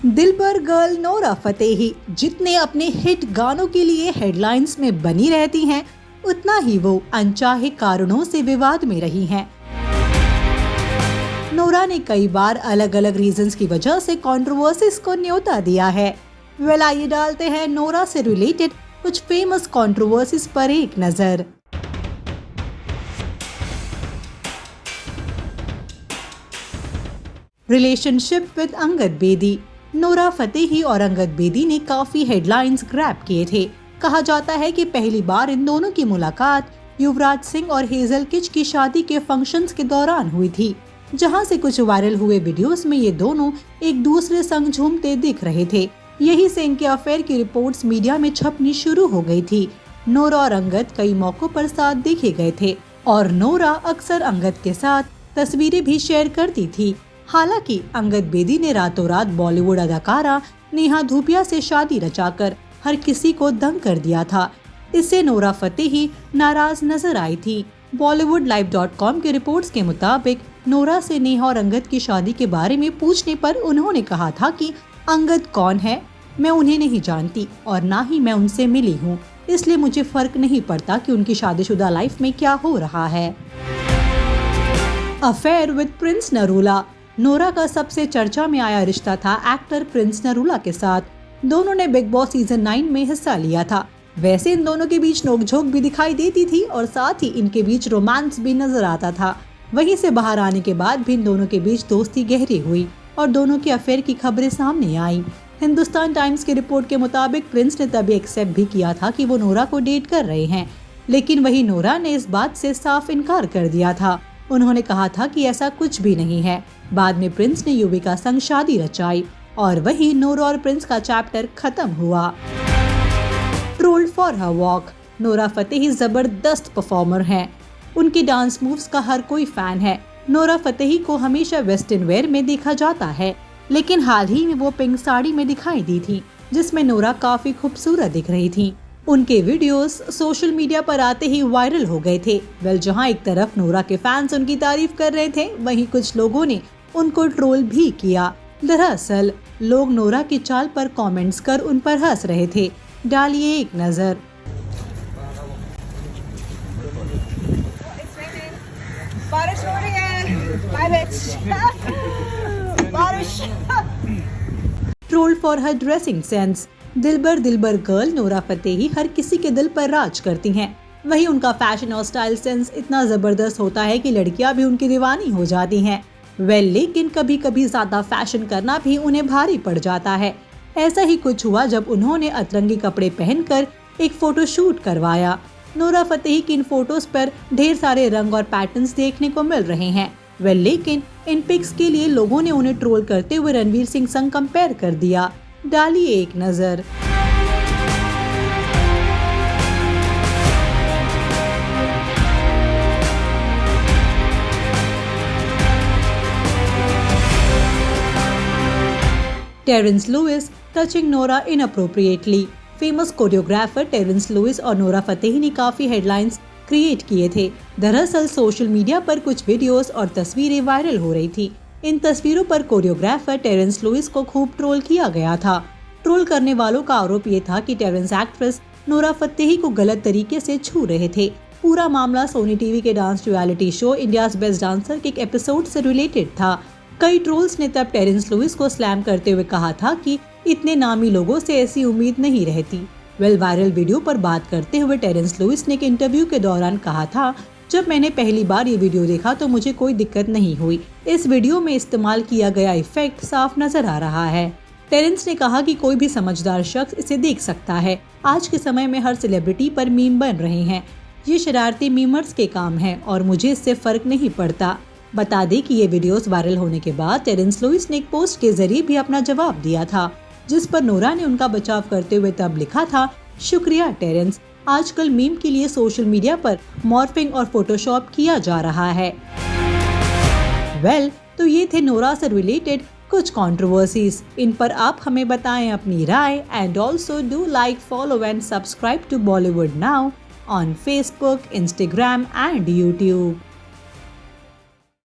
दिलबर girl Nora Fatehi जितने अपने hit गानों के लिए हेडलाइंस में बनी रहती हैं, उतना ही वो अनचाहे कारणों से विवाद में रही हैं। नोरा ने कई बार अलग अलग रीजंस की वजह से कंट्रोवर्सीज को न्योता दिया है। आइए डालते हैं नोरा से रिलेटेड कुछ फेमस कंट्रोवर्सीज पर एक नजर। Relationship with Angad Bedi. Nora Fatehi और अंगद बेदी ने काफी हेडलाइंस ग्रैब किए थे। कहा जाता है कि पहली बार इन दोनों की मुलाकात युवराज सिंह और हेजल किच की शादी के फंक्शंस के दौरान हुई थी, जहां से कुछ वायरल हुए वीडियोस में ये दोनों एक दूसरे संग झूमते दिख रहे थे। यही से इनके अफेयर की रिपोर्ट्स मीडिया में छपनी शुरू हो गई थी। नोरा और अंगद कई मौकों पर साथ देखे गए थे और नोरा अक्सर अंगद के साथ तस्वीरें भी शेयर करती थी। हालांकि अंगद बेदी ने रातों रात बॉलीवुड अदाकारा नेहा धूपिया से शादी रचाकर हर किसी को दंग कर दिया था। इससे नोरा फतेही नाराज नजर आई थी। bollywoodlive.com के रिपोर्ट्स के मुताबिक नोरा से नेहा और अंगद की शादी के बारे में पूछने पर उन्होंने कहा था कि अंगद कौन है, मैं उन्हें नहीं जानती और ना ही मैं उनसे मिली हूँ, इसलिए मुझे फर्क नहीं पड़ता कि उनकी शादीशुदा लाइफ में क्या हो रहा है। Affair with Prince Narula. Nora का सबसे चर्चा में आया रिश्ता था एक्टर प्रिंस नरूला के साथ। दोनों ने बिग बॉस सीजन 9 में हिस्सा लिया था। वैसे इन दोनों के बीच नोकझोंक भी दिखाई देती थी और साथ ही इनके बीच रोमांस भी नजर आता था। वहीं से बाहर आने के बाद भी इन दोनों के बीच दोस्ती गहरी हुई और दोनों के अफेयर की खबरें सामने आई। हिंदुस्तान टाइम्स की रिपोर्ट के मुताबिक प्रिंस ने तभी एक्सेप्ट भी किया था कि वो नोरा को डेट कर रहे हैं, लेकिन वही नोरा ने इस बात से साफ इनकार कर दिया था। उन्होंने कहा था कि ऐसा कुछ भी नहीं है। बाद में प्रिंस ने युविका संग शादी रचाई और वही नोरा और प्रिंस का चैप्टर खत्म हुआ। Trolled for her walk. Nora Fatehi जबरदस्त परफॉर्मर हैं। उनके डांस मूव्स का हर कोई फैन है। नोरा फतेही को हमेशा वेस्टर्न वेयर में देखा जाता है, लेकिन हाल ही में वो पिंक साड़ी में दिखाई दी थी, जिसमें नोरा काफी खूबसूरत दिख रही थी। उनके वीडियोस सोशल मीडिया पर आते ही वायरल हो गए थे। जहां एक तरफ नोरा के फैंस उनकी तारीफ कर रहे थे, वहीं कुछ लोगों ने उनको ट्रोल भी किया। दरअसल लोग नोरा की चाल पर कमेंट्स कर उन पर हंस रहे थे। डालिए एक नजर। बारिश हो रही है। बारिश। Troll for her dressing sense. Dilbar girl Nora Fatehi हर किसी के दिल पर राज करती हैं। वहीं उनका फैशन और स्टाइल सेंस इतना जबरदस्त होता है कि लड़कियां भी उनकी दीवानी हो जाती हैं। लेकिन कभी कभी ज्यादा फैशन करना भी उन्हें भारी पड़ जाता है। ऐसा ही कुछ हुआ जब उन्होंने अतरंगी कपड़े पहनकर एक फोटो शूट करवाया। नोरा फतेही की इन फोटोज पर ढेर सारे रंग और पैटर्न्स देखने को मिल रहे हैं। लेकिन इन पिक्स के लिए लोगों ने उन्हें ट्रोल करते हुए रणवीर सिंह संग कंपेयर कर दिया। डालिए एक नजर। Terence Lewis touching Nora inappropriately. Famous choreographer Terence Lewis और नोरा फतेही ने काफी हेडलाइंस क्रिएट किए थे। दरअसल सोशल मीडिया पर कुछ वीडियोस और तस्वीरें वायरल हो रही थी। इन तस्वीरों पर कोरियोग्राफर टेरेंस लुइस को खूब ट्रोल किया गया था। ट्रोल करने वालों का आरोप ये था कि टेरेंस एक्ट्रेस नोरा फतेही को गलत तरीके से छू रहे थे। पूरा मामला सोनी टीवी के dance reality show India's best dancer के एक एपिसोड से रिलेटेड था। कई ट्रोल्स ने तब टेरेंस लुइस को स्लैम करते हुए कहा था कि इतने नामी लोगों से ऐसी उम्मीद नहीं रहती। वायरल वीडियो पर बात करते हुए टेरेंस लुइस ने एक इंटरव्यू के दौरान कहा था, जब मैंने पहली बार ये वीडियो देखा तो मुझे कोई दिक्कत नहीं हुई। इस वीडियो में इस्तेमाल किया गया इफेक्ट साफ नजर आ रहा है। टेरेंस ने कहा कि कोई भी समझदार शख्स इसे देख सकता है। आज के समय में हर सेलिब्रिटी पर मीम बन रहे हैं। ये शरारती मीमर्स के काम है और मुझे इससे फर्क नहीं पड़ता। बता दें कि ये वीडियोस वायरल होने के बाद टेरेंस लुइस ने एक पोस्ट के जरिए भी अपना जवाब दिया था, जिस पर नोरा ने उनका बचाव करते हुए तब लिखा था, शुक्रिया टेरेंस, आजकल मीम के लिए सोशल मीडिया पर मॉर्फिंग और फोटोशॉप किया जा रहा है। तो ये थे नोरा से रिलेटेड कुछ कंट्रोवर्सीज। इन पर आप हमें बताएं अपनी राय and also do like, follow and subscribe to Bollywood now on Facebook, Instagram and YouTube.